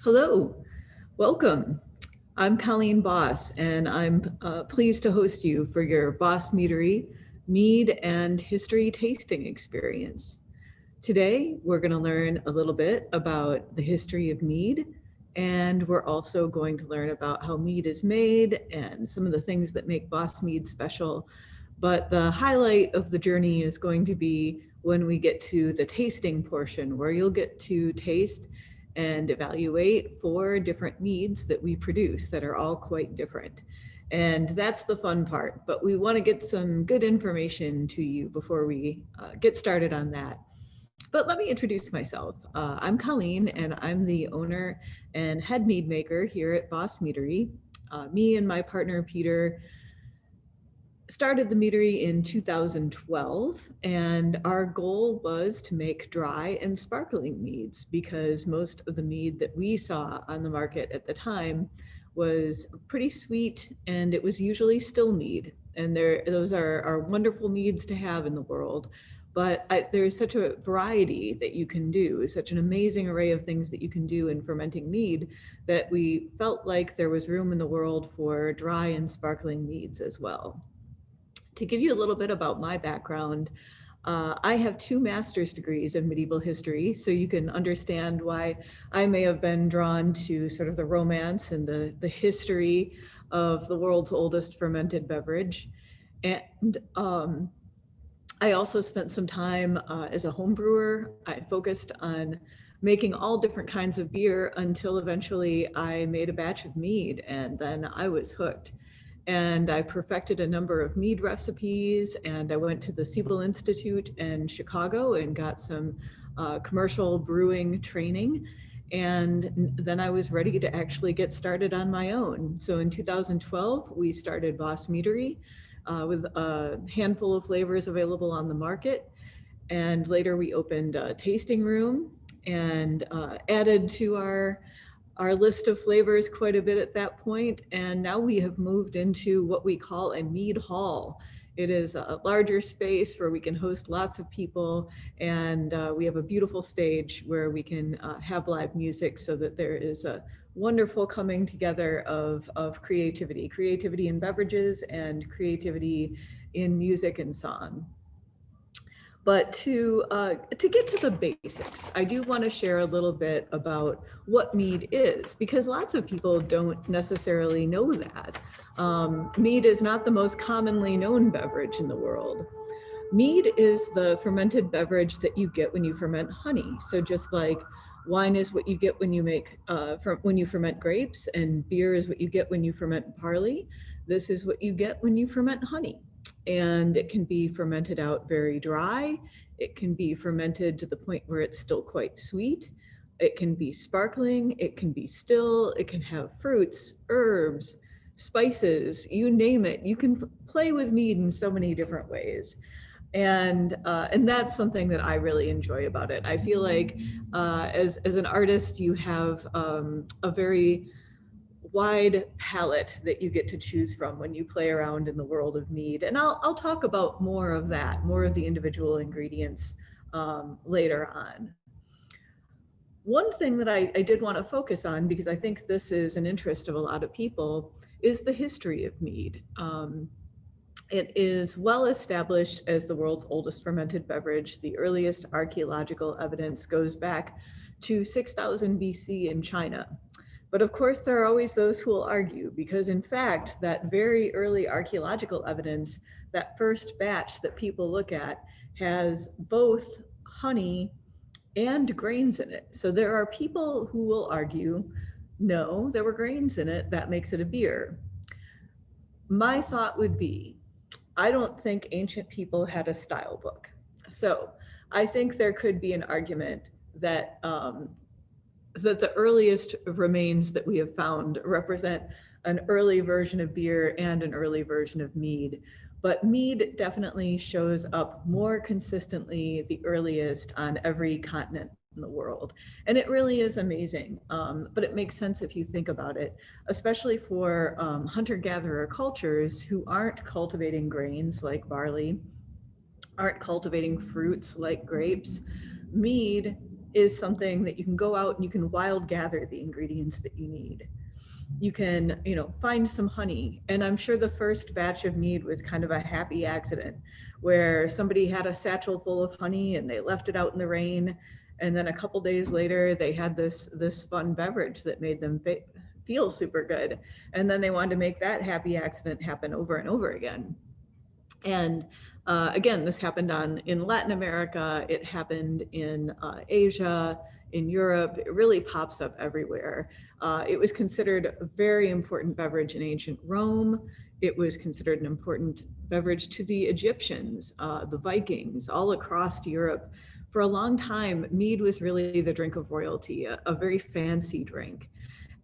Hello, welcome. I'm Colleen Bos, and I'm pleased to host you for your Bos Meadery Mead and History tasting experience. Today, we're going to learn a little bit about the history of mead, and we're also going to learn about how mead is made and some of the things that make Bos Mead special. But the highlight of the journey is going to be when we get to the tasting portion, where you'll get to taste and evaluate 4 different meads that we produce that are all quite different. And that's the fun part, but we want to get some good information to you before we get started on that. But let me introduce myself. I'm Colleen, and I'm the owner and head mead maker here at Bos Meadery. Me and my partner, Peter, started the meadery in 2012, and our goal was to make dry and sparkling meads because most of the mead that we saw on the market at the time was pretty sweet, and it was usually still mead. And those are wonderful meads to have in the world. But there's such a variety that you can do, such an amazing array of things that you can do in fermenting mead, that we felt like there was room in the world for dry and sparkling meads as well. To give you a little bit about my background, I have 2 master's degrees in medieval history, so you can understand why I may have been drawn to sort of the romance and the history of the world's oldest fermented beverage. And I also spent some time as a home brewer. I focused on making all different kinds of beer until eventually I made a batch of mead, and then I was hooked. And I perfected a number of mead recipes, and I went to the Siebel Institute in Chicago and got some commercial brewing training. And then I was ready to actually get started on my own. So in 2012, we started Bos Meadery with a handful of flavors available on the market. And later we opened a tasting room and added to our list of flavors quite a bit at that point. And now we have moved into what we call a mead hall. It is a larger space where we can host lots of people, and we have a beautiful stage where we can have live music so that there is a wonderful coming together of creativity in beverages and creativity in music and song. But to get to the basics, I do want to share a little bit about what mead is, because lots of people don't necessarily know that. Mead is not the most commonly known beverage in the world. Mead is the fermented beverage that you get when you ferment honey. So just like wine is what you get when you when you ferment grapes, and beer is what you get when you ferment barley, this is what you get when you ferment honey. And it can be fermented out very dry. It can be fermented to the point where it's still quite sweet. It can be sparkling. It can be still. It can have fruits, herbs, spices, you name it. You can play with mead in so many different ways. And that's something that I really enjoy about it. I feel like as an artist, you have a very wide palette that you get to choose from when you play around in the world of mead. And I'll talk about more of that, more of the individual ingredients later on. One thing that I did want to focus on, because I think this is an interest of a lot of people, is the history of mead. It is well established as the world's oldest fermented beverage. The earliest archaeological evidence goes back to 6000 BC in China. But of course, there are always those who will argue, because in fact, that very early archaeological evidence, that first batch that people look at, has both honey and grains in it. So there are people who will argue, no, there were grains in it, that makes it a beer. My thought would be, I don't think ancient people had a style book. So I think there could be an argument that that the earliest remains that we have found represent an early version of beer and an early version of mead. But mead definitely shows up more consistently the earliest on every continent in the world. And it really is amazing. But it makes sense if you think about it, especially for hunter-gatherer cultures who aren't cultivating grains like barley, aren't cultivating fruits like grapes. Mead is something that you can go out and you can wild gather the ingredients that you need. You can, find some honey. And I'm sure the first batch of mead was kind of a happy accident where somebody had a satchel full of honey and they left it out in the rain. And then a couple days later, they had this fun beverage that made them feel super good. And then they wanted to make that happy accident happen over and over again. And again, this happened in Latin America, it happened in Asia, in Europe, it really pops up everywhere. It was considered a very important beverage in ancient Rome. It was considered an important beverage to the Egyptians, the Vikings, all across Europe. For a long time, mead was really the drink of royalty, a very fancy drink.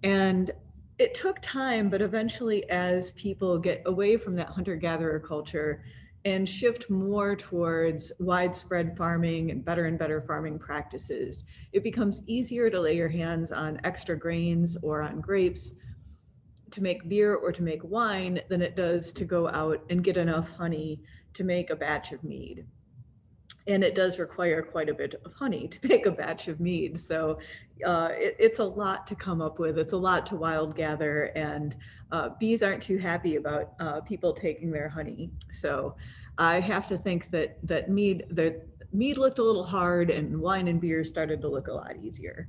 And it took time, but eventually as people get away from that hunter-gatherer culture and shift more towards widespread farming and better farming practices, it becomes easier to lay your hands on extra grains or on grapes to make beer or to make wine than it does to go out and get enough honey to make a batch of mead. And it does require quite a bit of honey to make a batch of mead. So it's a lot to come up with. It's a lot to wild gather, and bees aren't too happy about people taking their honey. So I have to think that mead looked a little hard, and wine and beer started to look a lot easier.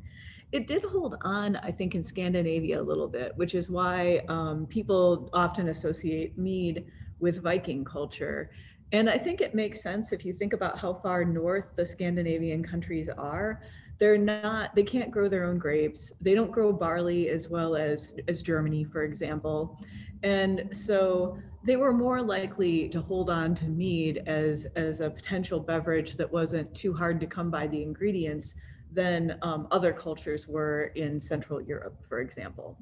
It did hold on, I think, in Scandinavia a little bit, which is why people often associate mead with Viking culture. And I think it makes sense if you think about how far north the Scandinavian countries are. They can't grow their own grapes. They don't grow barley as well as Germany, for example. And so they were more likely to hold on to mead as a potential beverage that wasn't too hard to come by the ingredients than other cultures were in Central Europe, for example.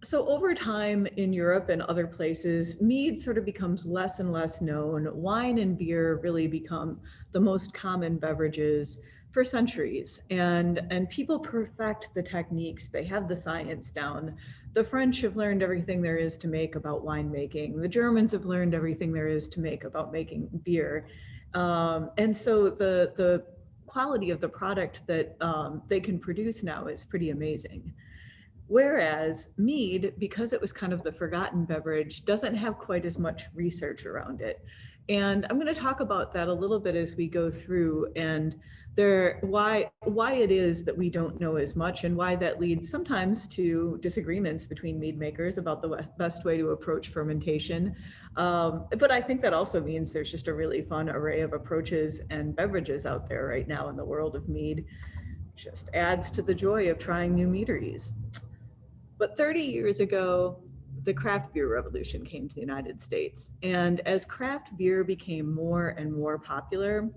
So over time in Europe and other places, mead sort of becomes less and less known. Wine and beer really become the most common beverages for centuries, and people perfect the techniques. They have the science down. The French have learned everything there is to make about winemaking. The Germans have learned everything there is to make about making beer. And so the quality of the product that they can produce now is pretty amazing. Whereas mead, because it was kind of the forgotten beverage, doesn't have quite as much research around it. And I'm going to talk about that a little bit as we go through, and why it is that we don't know as much, and why that leads sometimes to disagreements between mead makers about the best way to approach fermentation. But I think that also means there's just a really fun array of approaches and beverages out there right now in the world of mead. Just adds to the joy of trying new meaderies. But 30 years ago, the craft beer revolution came to the United States. And as craft beer became more and more popular,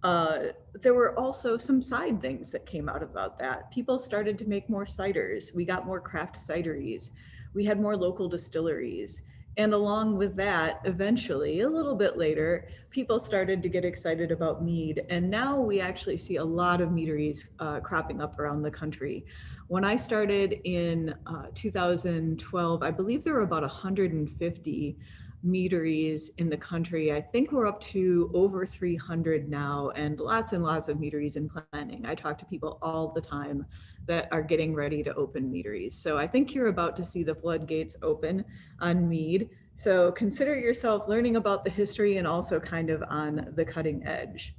there were also some side things that came out about that. People started to make more ciders. We got more craft cideries. We had more local distilleries. And along with that, eventually, a little bit later, people started to get excited about mead. And now we actually see a lot of meaderies cropping up around the country. When I started in 2012, I believe there were about 150 meaderies in the country. I think we're up to over 300 now, and lots of meaderies in planning. I talk to people all the time that are getting ready to open meaderies. So I think you're about to see the floodgates open on mead. So consider yourself learning about the history and also kind of on the cutting edge.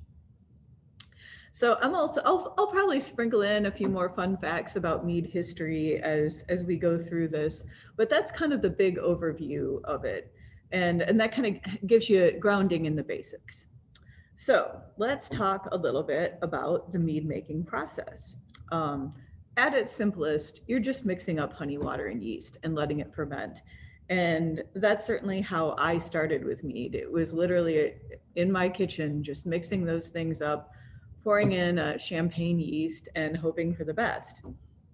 So I'll probably sprinkle in a few more fun facts about mead history as we go through this, but that's kind of the big overview of it. And that kind of gives you grounding in the basics. So let's talk a little bit about the mead making process. At its simplest, you're just mixing up honey, water, and yeast and letting it ferment. And that's certainly how I started with mead. It was literally in my kitchen, just mixing those things up, pouring in champagne yeast and hoping for the best.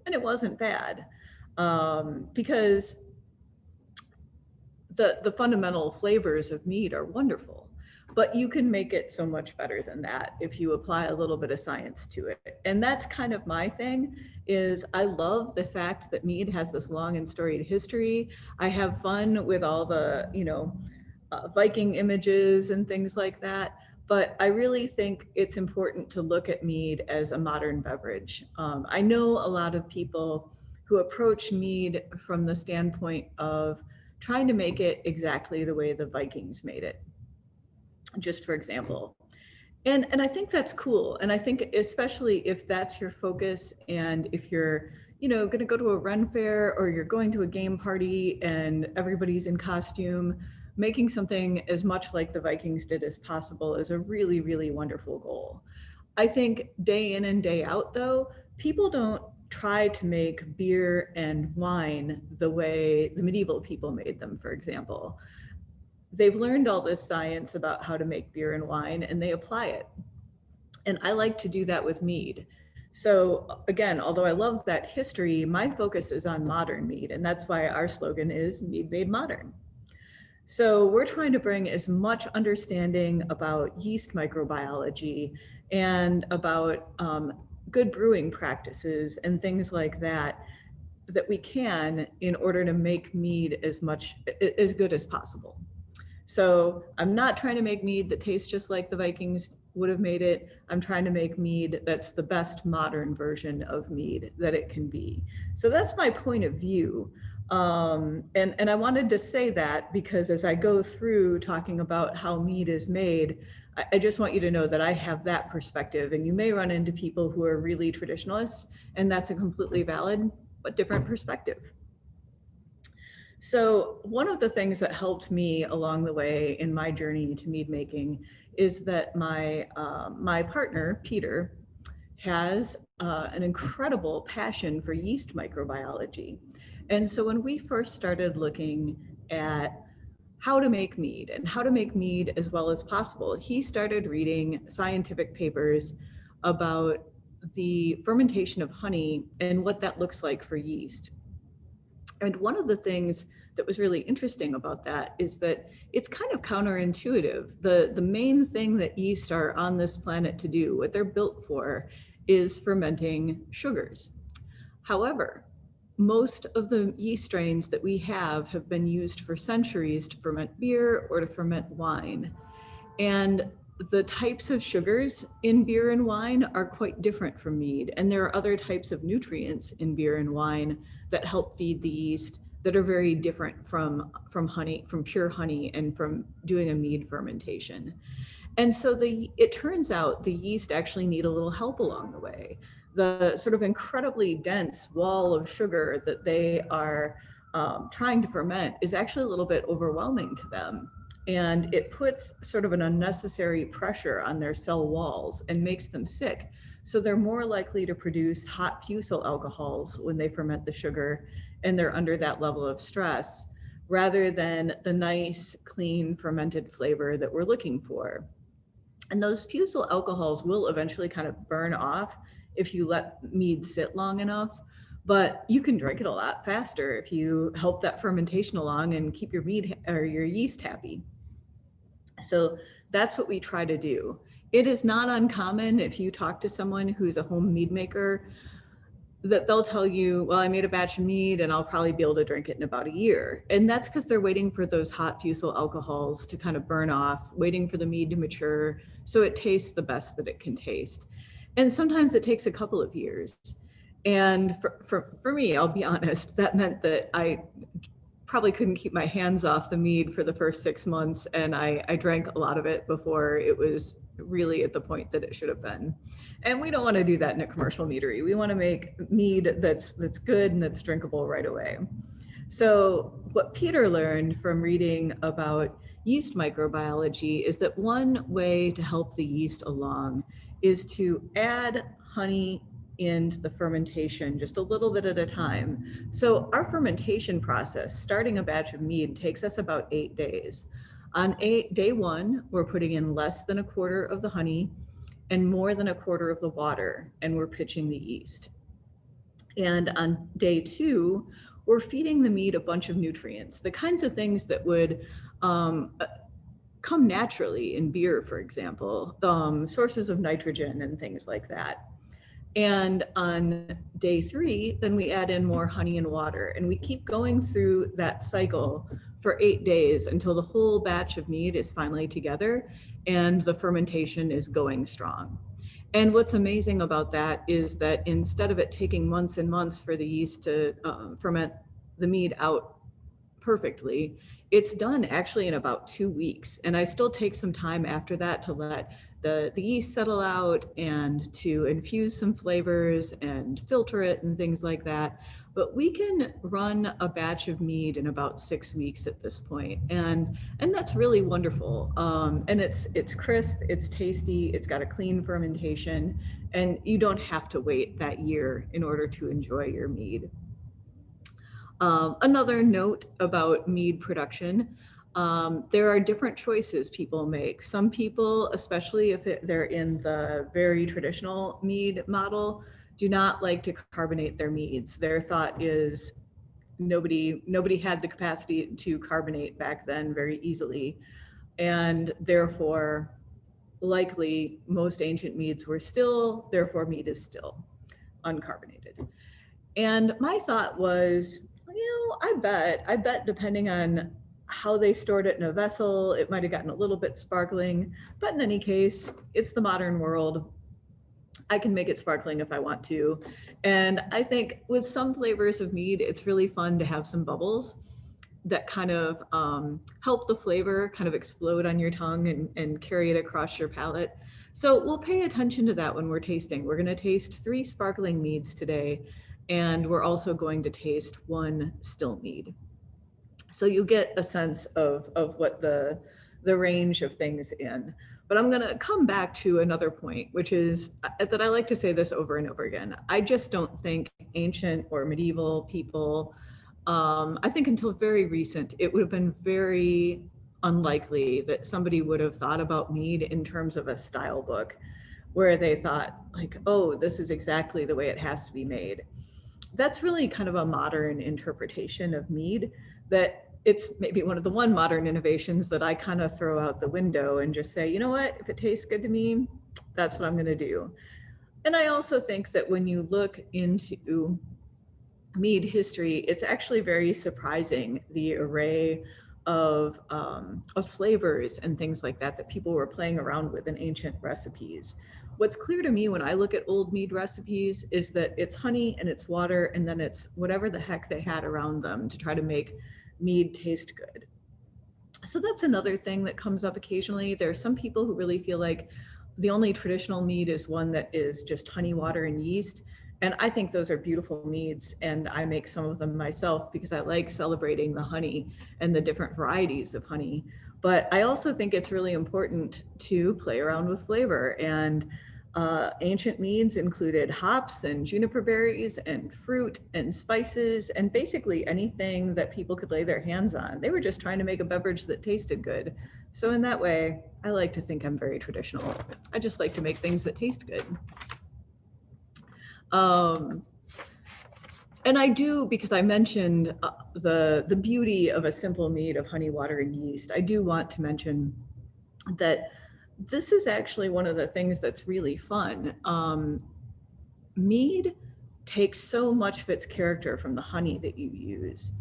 And it wasn't bad because the fundamental flavors of mead are wonderful, but you can make it so much better than that if you apply a little bit of science to it. And that's kind of my thing, is I love the fact that mead has this long and storied history. I have fun with all the, Viking images and things like that. but I really think it's important to look at mead as a modern beverage. I know a lot of people who approach mead from the standpoint of trying to make it exactly the way the Vikings made it, just for example. And I think that's cool. And I think especially if that's your focus, and if you're, going to go to a Ren fair, or you're going to a game party and everybody's in costume, making something as much like the Vikings did as possible is a really, really wonderful goal. I think day in and day out, though, people don't try to make beer and wine the way the medieval people made them, for example. They've learned all this science about how to make beer and wine, and they apply it. And I like to do that with mead. So again, although I love that history, my focus is on modern mead, and that's why our slogan is Mead Made Modern. So we're trying to bring as much understanding about yeast microbiology and about good brewing practices and things like that we can, in order to make mead as good as possible. So I'm not trying to make mead that tastes just like the Vikings would have made it. I'm trying to make mead that's the best modern version of mead that it can be. So that's my point of view. And I wanted to say that because as I go through talking about how mead is made, I just want you to know that I have that perspective, and you may run into people who are really traditionalists, and that's a completely valid but different perspective. So one of the things that helped me along the way in my journey to mead making is that my partner, Peter, has an incredible passion for yeast microbiology. And so when we first started looking at how to make mead and how to make mead as well as possible, he started reading scientific papers about the fermentation of honey and what that looks like for yeast. And one of the things that was really interesting about that is that it's kind of counterintuitive. The main thing that yeast are on this planet to do, what they're built for, is fermenting sugars. However, most of the yeast strains that we have been used for centuries to ferment beer or to ferment wine. And the types of sugars in beer and wine are quite different from mead. And there are other types of nutrients in beer and wine that help feed the yeast that are very different from honey, from pure honey, and from doing a mead fermentation. And so it turns out the yeast actually need a little help along the way. The sort of incredibly dense wall of sugar that they are trying to ferment is actually a little bit overwhelming to them. And it puts sort of an unnecessary pressure on their cell walls and makes them sick. So they're more likely to produce hot fusel alcohols when they ferment the sugar and they're under that level of stress, rather than the nice, clean, fermented flavor that we're looking for. And those fusel alcohols will eventually kind of burn off if you let mead sit long enough, but you can drink it a lot faster if you help that fermentation along and keep your mead or your yeast happy. So that's what we try to do. It is not uncommon if you talk to someone who's a home mead maker that they'll tell you, well, I made a batch of mead and I'll probably be able to drink it in about a year. And that's because they're waiting for those hot fusel alcohols to kind of burn off, waiting for the mead to mature so it tastes the best that it can taste. And sometimes it takes a couple of years. And for me, I'll be honest, that meant that I probably couldn't keep my hands off the mead for the first 6 months, and I drank a lot of it before it was really at the point that it should have been. And we don't want to do that in a commercial meadery. We want to make mead that's good and that's drinkable right away. So what Peter learned from reading about yeast microbiology is that one way to help the yeast along is to add honey into the fermentation just a little bit at a time. So our fermentation process, starting a batch of mead, takes us about 8 days. On day 1, we're putting in less than a quarter of the honey and more than a quarter of the water, and we're pitching the yeast. And on day 2, we're feeding the mead a bunch of nutrients, the kinds of things that would come naturally in beer, for example, sources of nitrogen and things like that. And on day 3, then we add in more honey and water, and we keep going through that cycle for 8 days until the whole batch of mead is finally together and the fermentation is going strong. And what's amazing about that is that instead of it taking months and months for the yeast to ferment the mead out perfectly, it's done actually in about 2 weeks. And I still take some time after that to let the yeast settle out and to infuse some flavors and filter it and things like that. But we can run a batch of mead in about 6 weeks at this point, and that's really wonderful. And it's crisp, it's tasty, it's got a clean fermentation, and you don't have to wait that year in order to enjoy your mead. Another note about mead production, there are different choices people make. Some people, especially if they're in the very traditional mead model, do not like to carbonate their meads. Their thought is nobody had the capacity to carbonate back then very easily, and therefore likely most ancient meads were still, therefore mead is still uncarbonated. And my thought was, I bet depending on how they stored it in a vessel, it might have gotten a little bit sparkling. But in any case, it's the modern world. I can make it sparkling if I want to. And I think with some flavors of mead, it's really fun to have some bubbles that kind of help the flavor kind of explode on your tongue and carry it across your palate. So we'll pay attention to that when we're tasting. We're going to taste 3 sparkling meads today, and we're also going to taste 1 still mead. So you get a sense of what the range of things in. But I'm going to come back to another point, which is that I like to say this over and over again. I just don't think ancient or medieval people, I think until very recent, it would have been very unlikely that somebody would have thought about mead in terms of a style book where they thought like, oh, this is exactly the way it has to be made. That's really kind of a modern interpretation of mead, that it's maybe one of the modern innovations that I kind of throw out the window and just say, you know what, if it tastes good to me, that's what I'm going to do. And I also think that when you look into mead history, it's actually very surprising the array of flavors and things like that people were playing around with in ancient recipes. What's clear to me when I look at old mead recipes is that it's honey and it's water, and then it's whatever the heck they had around them to try to make mead taste good. So that's another thing that comes up occasionally. There are some people who really feel like the only traditional mead is one that is just honey, water, and yeast. And I think those are beautiful meads, and I make some of them myself because I like celebrating the honey and the different varieties of honey. But I also think it's really important to play around with flavor, and ancient meads included hops and juniper berries and fruit and spices and basically anything that people could lay their hands on. They were just trying to make a beverage that tasted good. So in that way, I like to think I'm very traditional. I just like to make things that taste good. And I do, because I mentioned the beauty of a simple mead of honey, water, and yeast, I do want to mention that this is actually one of the things that's really fun. Mead takes so much of its character from the honey that you use.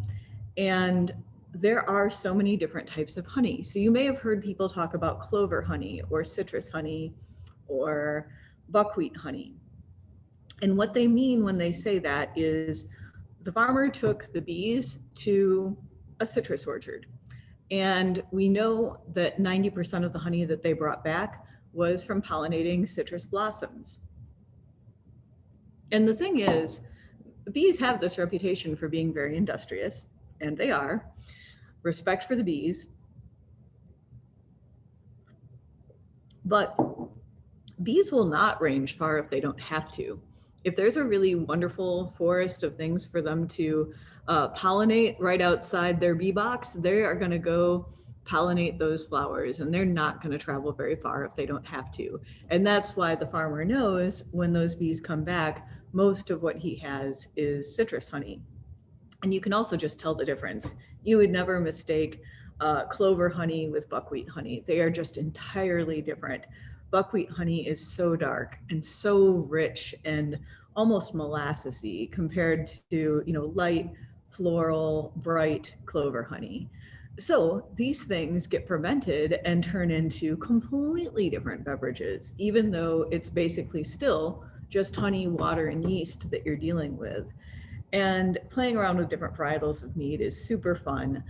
And there are so many different types of honey. So you may have heard people talk about clover honey or citrus honey or buckwheat honey. And what they mean when they say that is the farmer took the bees to a citrus orchard. And we know that 90% of the honey that they brought back was from pollinating citrus blossoms. And the thing is, bees have this reputation for being very industrious, and they are. Respect for the bees. But bees will not range far if they don't have to. If there's a really wonderful forest of things for them to pollinate right outside their bee box, they are going to go pollinate those flowers, and they're not going to travel very far if they don't have to. And that's why the farmer knows when those bees come back, most of what he has is citrus honey. And you can also just tell the difference. You would never mistake clover honey with buckwheat honey. They are just entirely different. Buckwheat honey is so dark and so rich and almost molassesy compared to, light, floral, bright clover honey. So these things get fermented and turn into completely different beverages, even though it's basically still just honey, water, and yeast that you're dealing with. And playing around with different varietals of mead is super fun.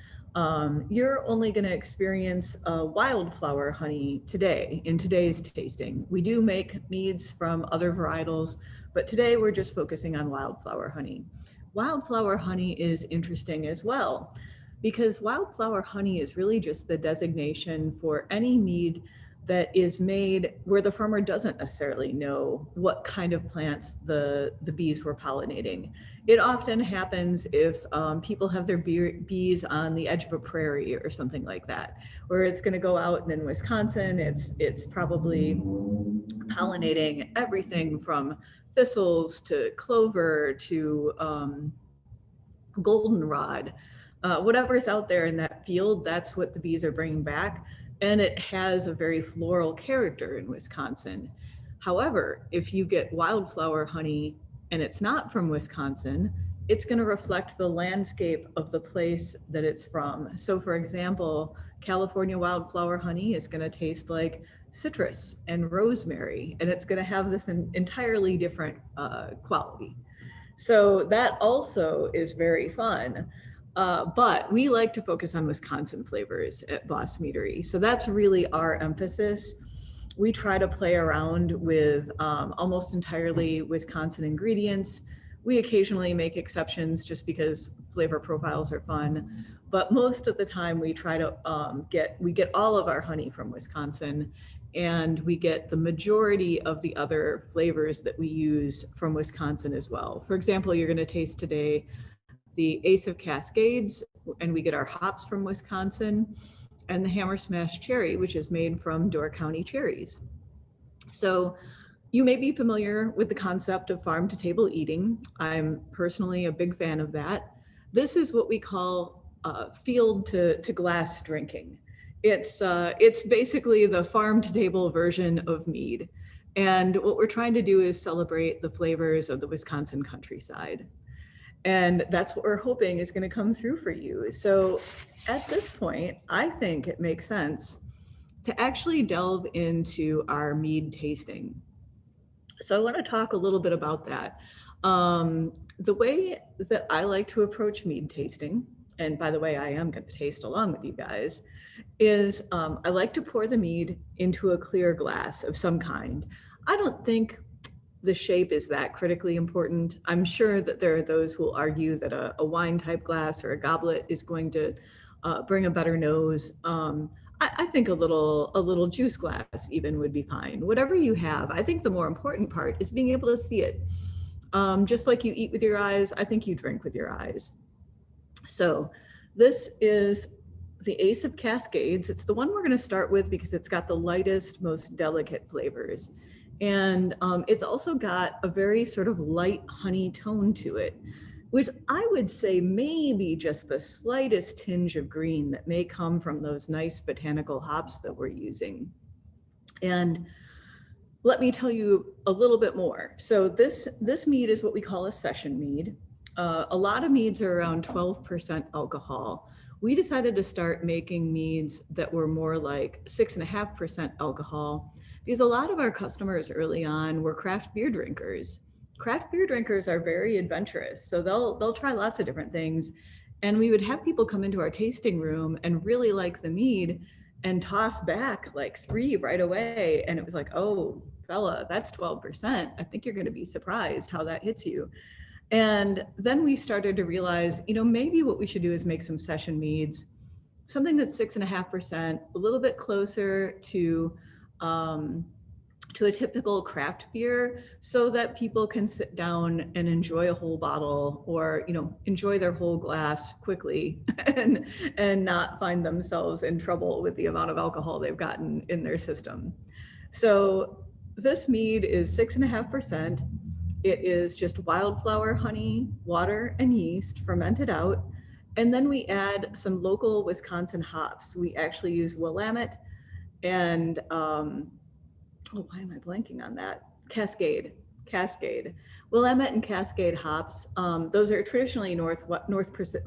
You're only going to experience wildflower honey today in today's tasting. We do make meads from other varietals, but today we're just focusing on wildflower honey. Wildflower honey is interesting as well because wildflower honey is really just the designation for any mead that is made where the farmer doesn't necessarily know what kind of plants the bees were pollinating. It often happens if people have their bees on the edge of a prairie or something like that, where it's going to go out, and in Wisconsin, it's probably pollinating everything from thistles to clover to goldenrod. Whatever's out there in that field, that's what the bees are bringing back. And it has a very floral character in Wisconsin. However, if you get wildflower honey and it's not from Wisconsin, it's going to reflect the landscape of the place that it's from. So for example, California wildflower honey is going to taste like citrus and rosemary, and it's going to have this entirely different quality. So that also is very fun. But we like to focus on Wisconsin flavors at Bos Meadery. So that's really our emphasis. We try to play around with almost entirely Wisconsin ingredients. We occasionally make exceptions just because flavor profiles are fun. But most of the time we try to get all of our honey from Wisconsin, and we get the majority of the other flavors that we use from Wisconsin as well. For example, you're going to taste today the Ace of Cascades, and we get our hops from Wisconsin, and the Hammer Smash Cherry, which is made from Door County cherries. So you may be familiar with the concept of farm to table eating. I'm personally a big fan of that. This is what we call field to glass drinking. It's basically the farm to table version of mead. And what we're trying to do is celebrate the flavors of the Wisconsin countryside. And that's what we're hoping is going to come through for you. So at this point, I think it makes sense to actually delve into our mead tasting. So I want to talk a little bit about that. The way that I like to approach mead tasting, and by the way, I am going to taste along with you guys, is I like to pour the mead into a clear glass of some kind. I don't think the shape is that critically important. I'm sure that there are those who will argue that a wine type glass or a goblet is going to bring a better nose. I think a little juice glass even would be fine. Whatever you have, I think the more important part is being able to see it. Just like you eat with your eyes, I think you drink with your eyes. So this is the Ace of Cascades. It's the one we're going to start with because it's got the lightest, most delicate flavors. And it's also got a very sort of light honey tone to it, which I would say maybe just the slightest tinge of green that may come from those nice botanical hops that we're using. And let me tell you a little bit more. So this mead is what we call a session mead. A lot of meads are around 12% alcohol. We decided to start making meads that were more like 6.5% alcohol, because a lot of our customers early on were craft beer drinkers. Craft beer drinkers are very adventurous, so they'll try lots of different things. And we would have people come into our tasting room and really like the mead and toss back like 3 right away. And it was like, oh, fella, that's 12%. I think you're going to be surprised how that hits you. And then we started to realize, maybe what we should do is make some session meads, something that's 6.5%, a little bit closer to a typical craft beer, so that people can sit down and enjoy a whole bottle, or enjoy their whole glass quickly and not find themselves in trouble with the amount of alcohol they've gotten in their system. So this mead is 6.5%. It is just wildflower honey, water, and yeast fermented out. And then we add some local Wisconsin hops. We actually use Willamette and, why am I blanking on that? Cascade. Willamette and Cascade hops. Those are traditionally northwest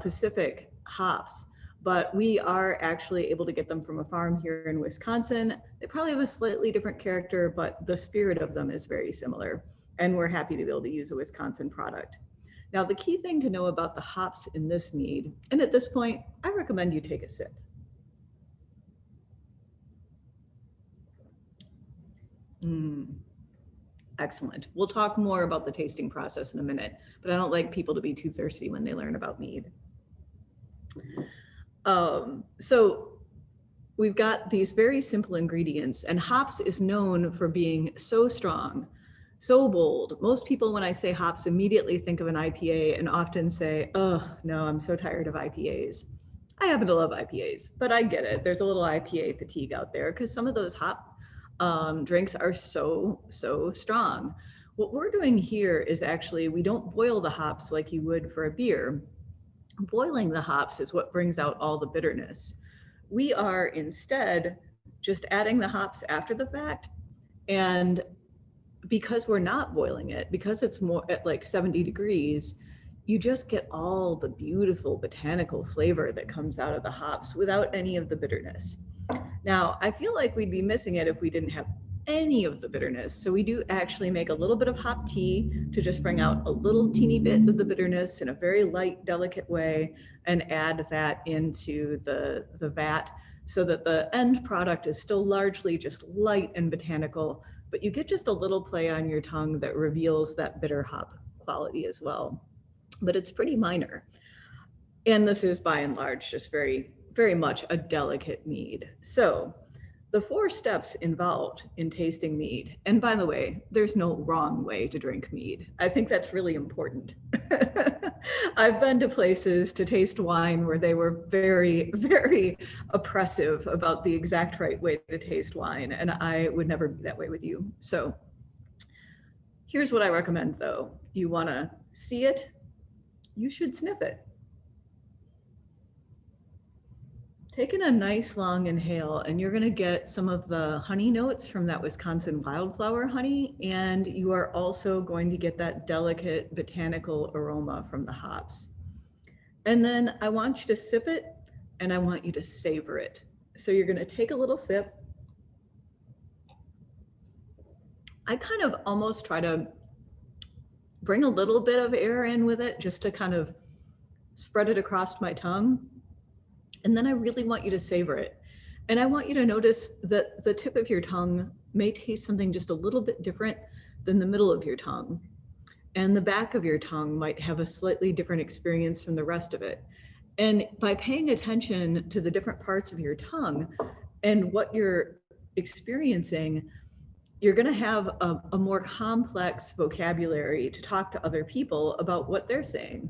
Pacific hops, but we are actually able to get them from a farm here in Wisconsin. They probably have a slightly different character, but the spirit of them is very similar. And we're happy to be able to use a Wisconsin product. Now, the key thing to know about the hops in this mead, and at this point, I recommend you take a sip. Excellent. We'll talk more about the tasting process in a minute, but I don't like people to be too thirsty when they learn about mead. So we've got these very simple ingredients, and hops is known for being so strong, so bold. Most people, when I say hops, immediately think of an IPA and often say, oh, no, I'm so tired of IPAs. I happen to love IPAs, but I get it. There's a little IPA fatigue out there because some of those hop drinks are so strong. What we're doing here is actually, we don't boil the hops like you would for a beer. Boiling the hops is what brings out all the bitterness. We are instead just adding the hops after the fact. And because we're not boiling it, because it's more at like 70 degrees, you just get all the beautiful botanical flavor that comes out of the hops without any of the bitterness. Now, I feel like we'd be missing it if we didn't have any of the bitterness. So we do actually make a little bit of hop tea to just bring out a little teeny bit of the bitterness in a very light, delicate way, and add that into the vat so that the end product is still largely just light and botanical, but you get just a little play on your tongue that reveals that bitter hop quality as well. But it's pretty minor. And this is by and large just very much a delicate mead. So the 4 steps involved in tasting mead, and by the way, there's no wrong way to drink mead. I think that's really important. I've been to places to taste wine where they were very oppressive about the exact right way to taste wine, and I would never be that way with you. So here's what I recommend though. You wanna see it, you should sniff it. Taking a nice long inhale, and you're gonna get some of the honey notes from that Wisconsin wildflower honey, and you are also going to get that delicate botanical aroma from the hops. And then I want you to sip it, and I want you to savor it. So you're gonna take a little sip. I kind of almost try to bring a little bit of air in with it just to kind of spread it across my tongue. And then I really want you to savor it. And I want you to notice that the tip of your tongue may taste something just a little bit different than the middle of your tongue. And the back of your tongue might have a slightly different experience from the rest of it. And by paying attention to the different parts of your tongue and what you're experiencing, you're gonna have a more complex vocabulary to talk to other people about what they're saying.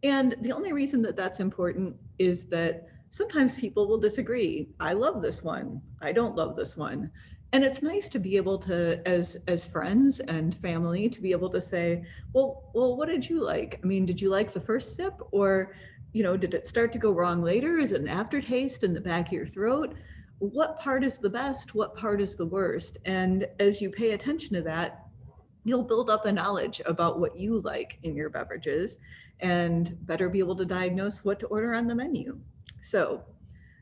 And the only reason that that's important is that sometimes people will disagree. I love this one. I don't love this one. And it's nice to be able to, as friends and family, to be able to say, well, what did you like? I mean, did you like the first sip, or, did it start to go wrong later? Is it an aftertaste in the back of your throat? What part is the best? What part is the worst? And as you pay attention to that, you'll build up a knowledge about what you like in your beverages and better be able to diagnose what to order on the menu. So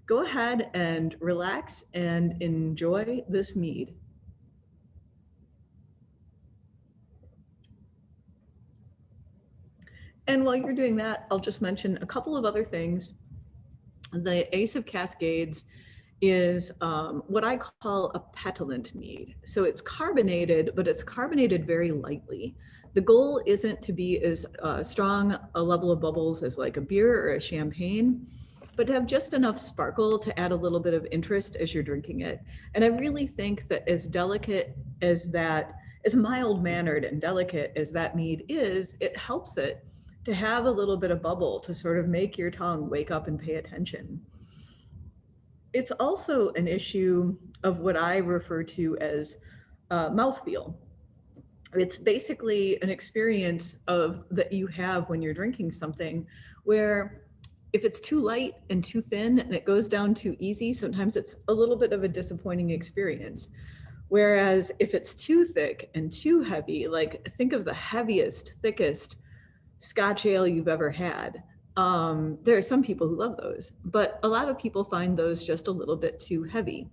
go ahead and relax and enjoy this mead. And while you're doing that, I'll just mention a couple of other things. The Ace of Cascades is what I call a petulant mead. So it's carbonated, but it's carbonated very lightly. The goal isn't to be as strong a level of bubbles as like a beer or a champagne, but to have just enough sparkle to add a little bit of interest as you're drinking it. And I really think that as delicate as that, as mild-mannered and delicate as that mead is, it helps it to have a little bit of bubble to sort of make your tongue wake up and pay attention. It's also an issue of what I refer to as mouthfeel. It's basically an experience that you have when you're drinking something where if it's too light and too thin and it goes down too easy, sometimes it's a little bit of a disappointing experience. Whereas if it's too thick and too heavy, like think of the heaviest, thickest Scotch ale you've ever had. There are some people who love those, but a lot of people find those just a little bit too heavy.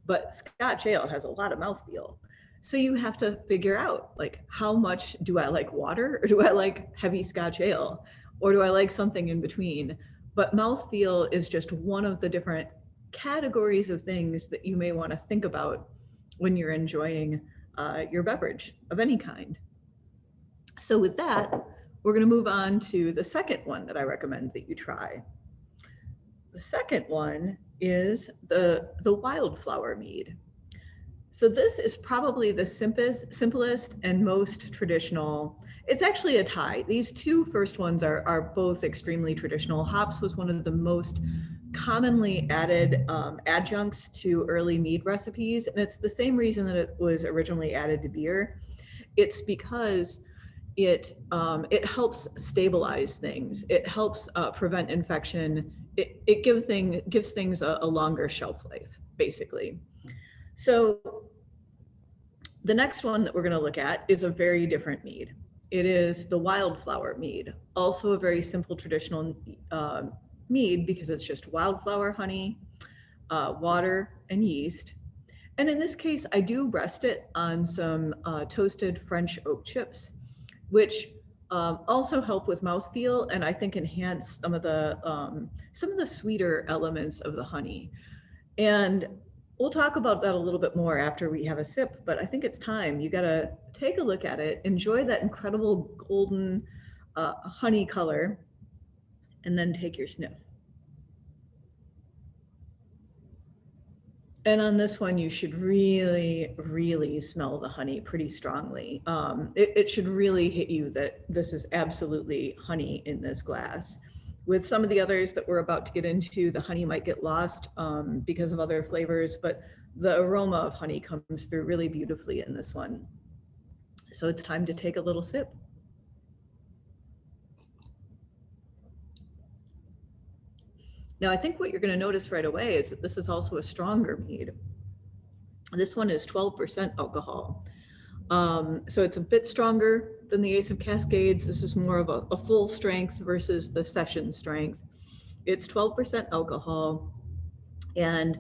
But Scotch ale has a lot of mouthfeel. So you have to figure out, like, how much do I like water, or do I like heavy Scotch ale, or do I like something in between? But mouthfeel is just one of the different categories of things that you may want to think about when you're enjoying your beverage of any kind. So with that, we're going to move on to the second one that I recommend that you try. The second one is the wildflower mead. So this is probably the simplest and most traditional. It's actually a tie. These two first ones are both extremely traditional. Hops was one of the most commonly added adjuncts to early mead recipes, and it's the same reason that it was originally added to beer. It's because it helps stabilize things. It helps prevent infection. It gives things a longer shelf life, basically. So the next one that we're going to look at is a very different mead. It is the wildflower mead, also a very simple traditional mead because it's just wildflower honey, water, and yeast. And in this case, I do rest it on some toasted French oak chips, which also help with mouthfeel and I think enhance some of the sweeter elements of the honey. And we'll talk about that a little bit more after we have a sip, but I think it's time. You gotta take a look at it, enjoy that incredible golden honey color, and then take your sniff. And on this one, you should really, really smell the honey pretty strongly. It should really hit you that this is absolutely honey in this glass. With some of the others that we're about to get into, the honey might get lost because of other flavors, but the aroma of honey comes through really beautifully in this one. So it's time to take a little sip. Now, I think what you're going to notice right away is that this is also a stronger mead. This one is 12% alcohol. So it's a bit stronger than the Ace of Cascades. This is more of a full strength versus the session strength. It's 12% alcohol. And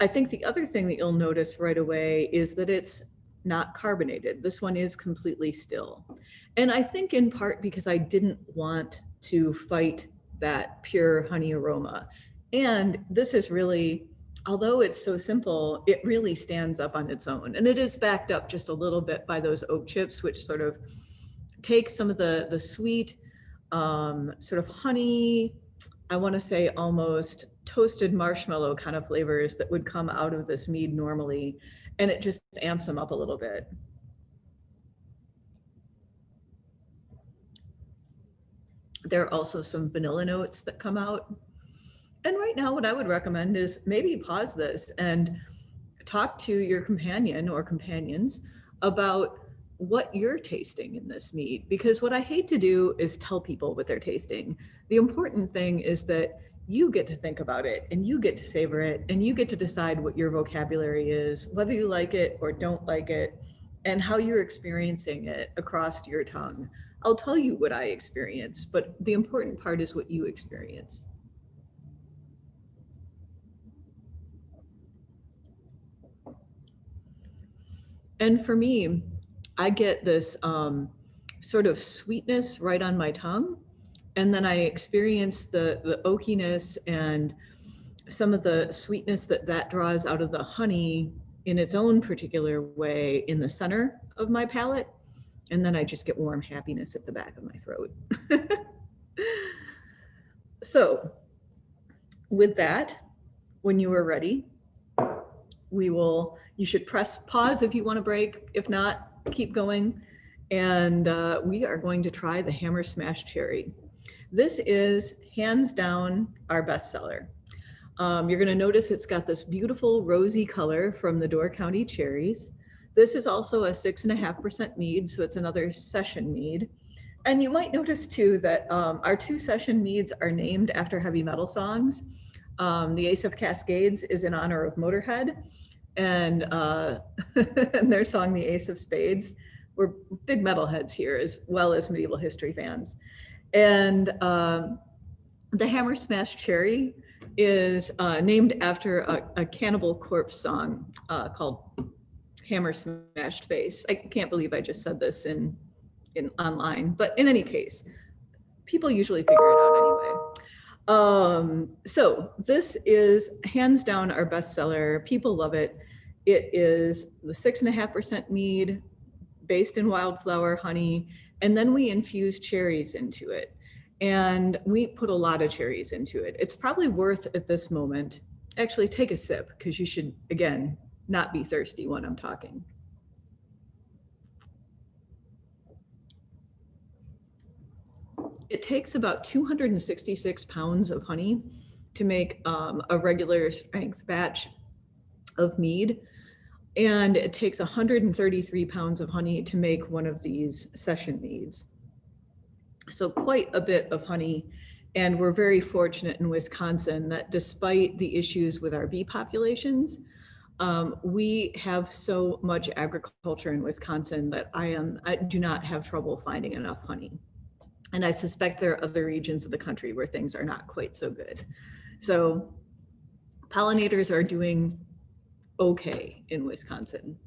I think the other thing that you'll notice right away is that it's not carbonated. This one is completely still. And I think in part because I didn't want to fight that pure honey aroma. And this is really, although it's so simple, it really stands up on its own. And it is backed up just a little bit by those oak chips, which sort of take some of the sweet, sort of honey, I want to say almost toasted marshmallow kind of flavors that would come out of this mead normally. And it just amps them up a little bit. There are also some vanilla notes that come out. And right now, what I would recommend is maybe pause this and talk to your companion or companions about what you're tasting in this mead. Because what I hate to do is tell people what they're tasting. The important thing is that you get to think about it and you get to savor it and you get to decide what your vocabulary is, whether you like it or don't like it, and how you're experiencing it across your tongue. I'll tell you what I experience, but the important part is what you experience. And for me, I get this sort of sweetness right on my tongue. And then I experience the oakiness and some of the sweetness that draws out of the honey in its own particular way in the center of my palate. And then I just get warm happiness at the back of my throat. So with that, when you are ready, you should press pause if you want to break. If not, keep going. And we are going to try the Hammer Smash Cherry. This is hands down our bestseller. You're going to notice it's got this beautiful rosy color from the Door County cherries. This is also a 6.5% mead, so it's another session mead. And you might notice too that our two session meads are named after heavy metal songs. The Ace of Cascades is in honor of Motorhead, and, and their song, The Ace of Spades. We're big metalheads here as well as medieval history fans. And The Hammer Smash Cherry is named after a Cannibal Corpse song called Hammer Smashed Face. I can't believe I just said this in online, but in any case, people usually figure it out anyway. So this is hands down our bestseller. People love it. It is the 6.5% mead based in wildflower honey, and then we infuse cherries into it. And we put a lot of cherries into it. It's probably worth at this moment, actually take a sip, because you should, again, not be thirsty when I'm talking. It takes about 266 pounds of honey to make a regular strength batch of mead. And it takes 133 pounds of honey to make one of these session meads. So quite a bit of honey. And we're very fortunate in Wisconsin that despite the issues with our bee populations, we have so much agriculture in Wisconsin that I do not have trouble finding enough honey. And I suspect there are other regions of the country where things are not quite so good. So pollinators are doing okay in Wisconsin.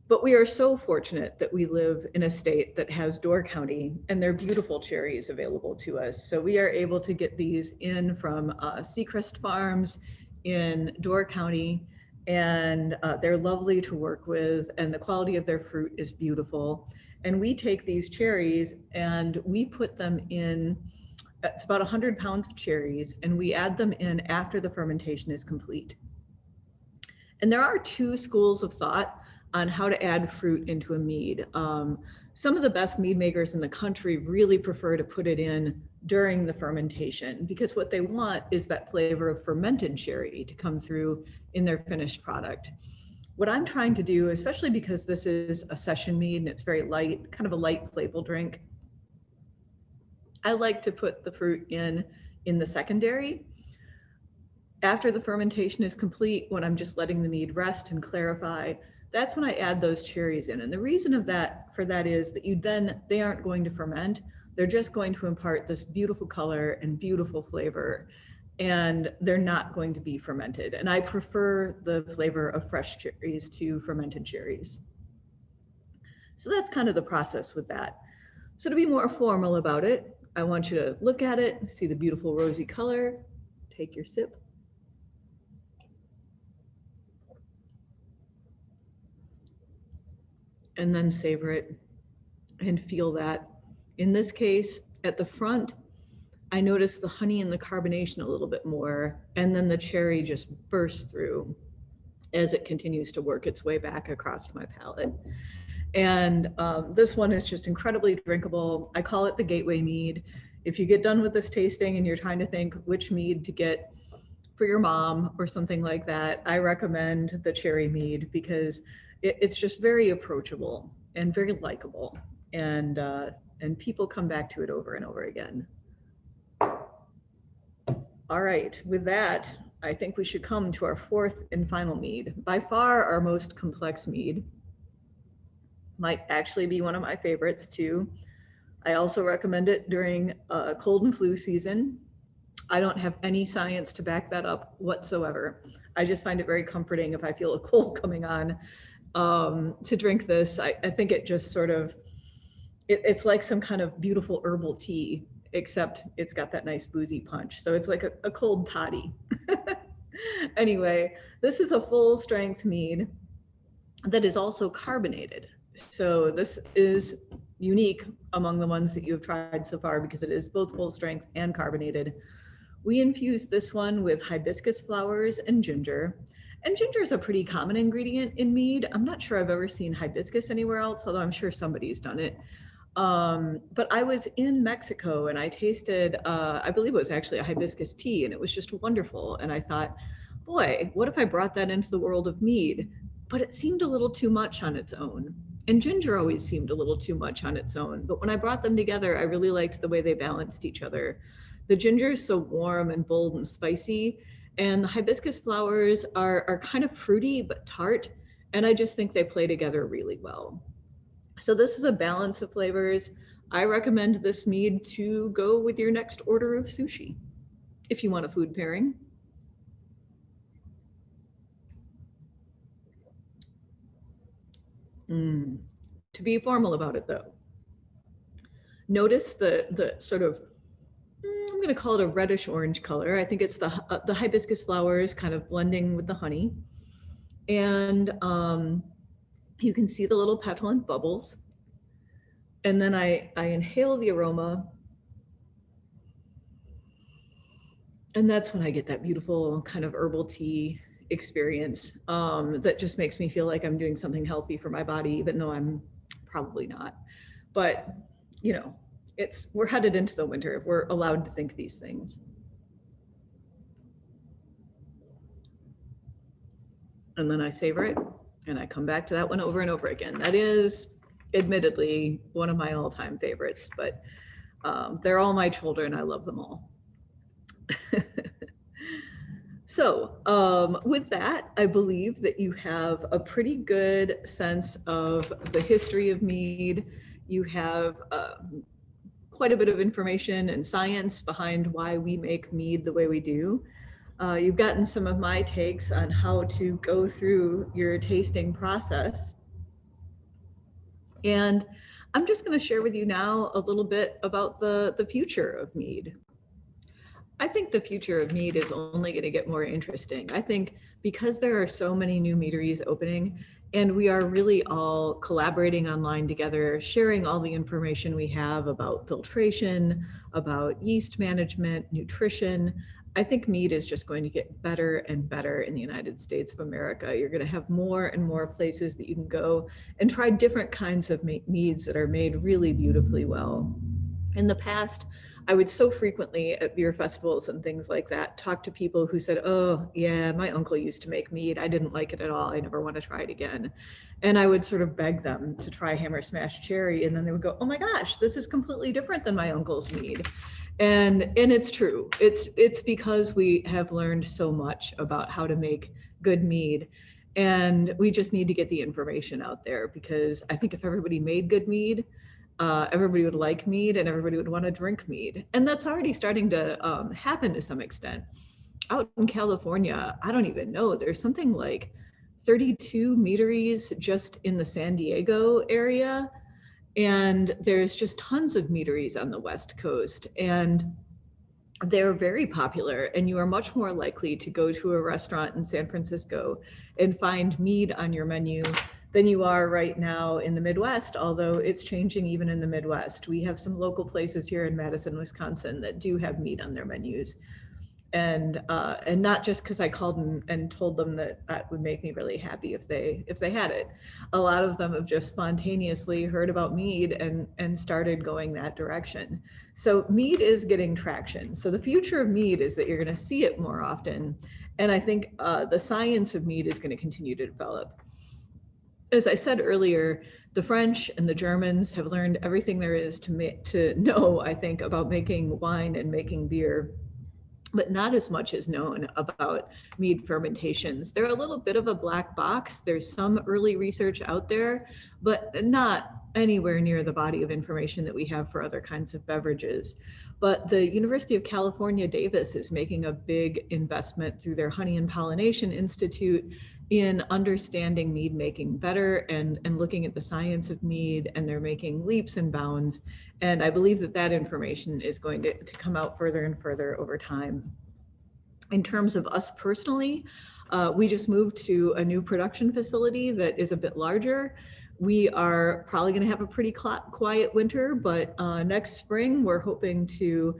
But we are so fortunate that we live in a state that has Door County, and they're beautiful cherries available to us. So we are able to get these in from Seacrest Farms in Door County, and they're lovely to work with, and the quality of their fruit is beautiful. And we take these cherries and we put them in, it's about 100 pounds of cherries, and we add them in after the fermentation is complete. And there are two schools of thought on how to add fruit into a mead. Some of the best mead makers in the country really prefer to put it in during the fermentation, because what they want is that flavor of fermented cherry to come through in their finished product. What I'm trying to do, especially because this is a session mead and it's very light, kind of a light, playful drink, I like to put the fruit in the secondary. After the fermentation is complete, when I'm just letting the mead rest and clarify, that's when I add those cherries in. And the reason for that is that they aren't going to ferment. They're just going to impart this beautiful color and beautiful flavor, and they're not going to be fermented. And I prefer the flavor of fresh cherries to fermented cherries. So that's kind of the process with that. So to be more formal about it, I want you to look at it, see the beautiful rosy color, take your sip. And then savor it and feel that. In this case, at the front, I notice the honey and the carbonation a little bit more, and then the cherry just bursts through as it continues to work its way back across my palate. And this one is just incredibly drinkable. I call it the gateway mead. If you get done with this tasting and you're trying to think which mead to get for your mom or something like that, I recommend the cherry mead, because it's just very approachable and very likable, and people come back to it over and over again. All right, with that, I think we should come to our fourth and final mead. By far our most complex mead. Might actually be one of my favorites too. I also recommend it during cold and flu season. I don't have any science to back that up whatsoever. I just find it very comforting if I feel a cold coming on to drink this. I think it just sort of, it's like some kind of beautiful herbal tea, except it's got that nice boozy punch. So it's like a cold toddy. Anyway, this is a full strength mead that is also carbonated. So this is unique among the ones that you've tried so far, because it is both full strength and carbonated. We infused this one with hibiscus flowers and ginger. And ginger is a pretty common ingredient in mead. I'm not sure I've ever seen hibiscus anywhere else, although I'm sure somebody's done it. But I was in Mexico and I tasted, I believe it was actually a hibiscus tea, and it was just wonderful. And I thought, boy, what if I brought that into the world of mead? But it seemed a little too much on its own. And ginger always seemed a little too much on its own. But when I brought them together, I really liked the way they balanced each other. The ginger is so warm and bold and spicy, and the hibiscus flowers are kind of fruity but tart. And I just think they play together really well. So this is a balance of flavors. I recommend this mead to go with your next order of sushi. if you want a food pairing. To be formal about it though, notice the sort of, I'm going to call it a reddish orange color. I think it's the hibiscus flowers kind of blending with the honey. And you can see the little petulant bubbles. And then I inhale the aroma. And that's when I get that beautiful kind of herbal tea experience that just makes me feel like I'm doing something healthy for my body, even though I'm probably not. But, you know, we're headed into the winter. We're allowed to think these things. And then I savor it, and I come back to that one over and over again. That is admittedly one of my all-time favorites, but they're all my children. I love them all. So with that, I believe that you have a pretty good sense of the history of mead. You have quite a bit of information and science behind why we make mead the way we do. You've gotten some of my takes on how to go through your tasting process. And I'm just going to share with you now a little bit about the future of mead. I think the future of mead is only going to get more interesting. I think because there are so many new meaderies opening, and we are really all collaborating online together, sharing all the information we have about filtration, about yeast management, nutrition. I think mead is just going to get better and better in the United States of America. You're going to have more and more places that you can go and try different kinds of meads that are made really beautifully well. In the past, I would so frequently at beer festivals and things like that talk to people who said, oh yeah, my uncle used to make mead. I didn't like it at all. I never want to try it again. And I would sort of beg them to try Hammer Smash Cherry. And then they would go, oh my gosh, this is completely different than my uncle's mead. And it's true. It's because we have learned so much about how to make good mead. And we just need to get the information out there, because I think if everybody made good mead, everybody would like mead and everybody would want to drink mead. And that's already starting to happen to some extent. Out in California, I don't even know, there's something like 32 meaderies just in the San Diego area. And there's just tons of meaderies on the West Coast. And they're very popular, and you are much more likely to go to a restaurant in San Francisco and find mead on your menu than you are right now in the Midwest, although it's changing even in the Midwest. We have some local places here in Madison, Wisconsin that do have mead on their menus. And not just because I called and told them that would make me really happy if they had it. A lot of them have just spontaneously heard about mead and started going that direction. So mead is getting traction. So the future of mead is that you're going to see it more often. And I think the science of mead is going to continue to develop. As I said earlier, the French and the Germans have learned everything there is to know, I think, about making wine and making beer, but not as much is known about mead fermentations. They're a little bit of a black box. There's some early research out there, but not anywhere near the body of information that we have for other kinds of beverages. But the University of California, Davis is making a big investment through their Honey and Pollination Institute in understanding mead making better and looking at the science of mead, and they're making leaps and bounds. And I believe that information is going to come out further and further over time. In terms of us personally, we just moved to a new production facility that is a bit larger. We are probably going to have a pretty quiet winter, but next spring we're hoping to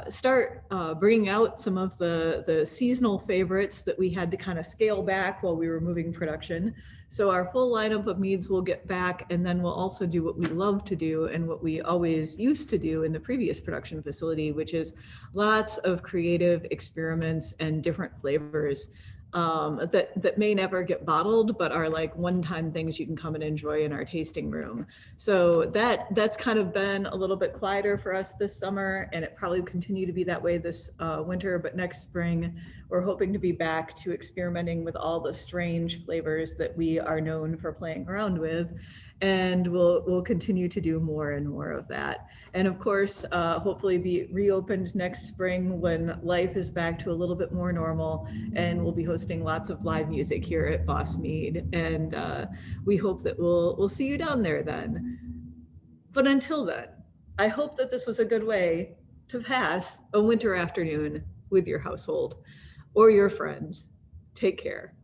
start bringing out some of the seasonal favorites that we had to kind of scale back while we were moving production. So our full lineup of meads will get back, and then we'll also do what we love to do and what we always used to do in the previous production facility, which is lots of creative experiments and different flavors that may never get bottled, but are like one-time things you can come and enjoy in our tasting room. So that's kind of been a little bit quieter for us this summer, and it probably will continue to be that way this winter. But next spring, we're hoping to be back to experimenting with all the strange flavors that we are known for playing around with. And we'll continue to do more and more of that. And of course, hopefully be reopened next spring when life is back to a little bit more normal, and we'll be hosting lots of live music here at Bos Mead. And we hope that we'll see you down there then. But until then, I hope that this was a good way to pass a winter afternoon with your household or your friends. Take care.